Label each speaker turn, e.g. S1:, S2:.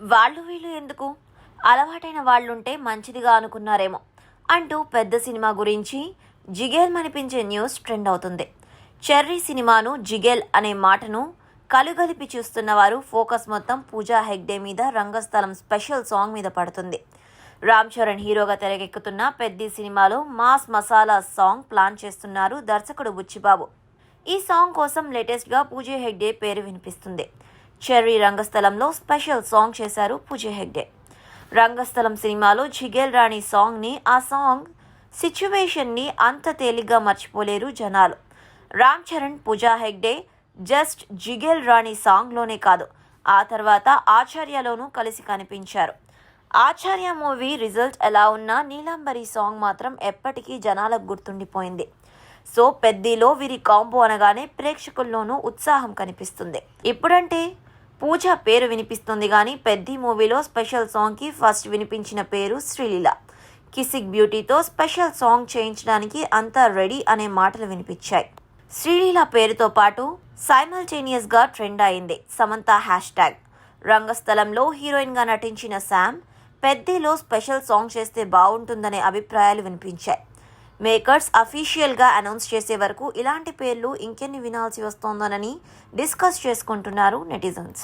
S1: వాళ్ళు వీళ్ళు ఎందుకు, అలవాటైన వాళ్ళుంటే మంచిదిగా అనుకున్నారేమో అంటూ పెద్ద సినిమా గురించి జిగేల్ అనిపించే న్యూస్ ట్రెండ్ అవుతుంది. చెర్రీ సినిమాను జిగేల్ అనే మాటను కలుగలిపి చూస్తున్న వారు ఫోకస్ మొత్తం పూజా హెగ్డే మీద రంగస్థలం స్పెషల్ సాంగ్ మీద పడుతుంది. రామ్ చరణ్ హీరోగా తెరకెక్కుతున్న పెద్ది సినిమాలో మాస్ మసాలా సాంగ్ ప్లాన్ చేస్తున్నారు దర్శకుడు బుచ్చిబాబు. ఈ సాంగ్ కోసం లేటెస్ట్గా పూజా హెగ్డే పేరు వినిపిస్తుంది. చెర్రీ రంగస్థలంలో స్పెషల్ సాంగ్ చేశారు పూజా హెగ్డే. రంగస్థలం సినిమాలో జిగేల్ రాణి సాంగ్ని, ఆ సాంగ్ సిచ్యువేషన్ని అంత తేలిగ్గా మర్చిపోలేరు జనాలు. రామ్ చరణ్, పూజా హెగ్డే జస్ట్ జిగేల్ రాణి సాంగ్లోనే కాదు, ఆ తర్వాత ఆచార్యలోనూ కలిసి కనిపించారు. ఆచార్య మూవీ రిజల్ట్ ఎలా ఉన్నా నీలాంబరి సాంగ్ మాత్రం ఎప్పటికీ జనాలకు గుర్తుండిపోయింది. సో పెద్దిలో వీరి కాంబో అనగానే ప్రేక్షకుల్లోనూ ఉత్సాహం కనిపిస్తుంది. ఇప్పుడంటే పూజ పేరు వినిపిస్తుంది కానీ పెద్ది మూవీలో స్పెషల్ సాంగ్కి ఫస్ట్ వినిపించిన పేరు శ్రీలీల. కిసిక్ బ్యూటీతో స్పెషల్ సాంగ్ చేయించడానికి అంతా రెడీ అనే మాటలు వినిపించాయి. శ్రీలీల పేరుతో పాటు సైమల్టేనియస్గా ట్రెండ్ అయింది సమంత హ్యాష్ ట్యాగ్. రంగస్థలంలో హీరోయిన్గా నటించిన శామ్ పెద్దిలో స్పెషల్ సాంగ్ చేస్తే బాగుంటుందనే అభిప్రాయాలు వినిపించాయి. మేకర్స్ అఫీషియల్గా అనౌన్స్ చేసే వరకు ఇలాంటి పేర్లు ఇంకెన్ని వినాల్సి వస్తోందోనని డిస్కస్ చేసుకుంటున్నారు నెటిజన్స్.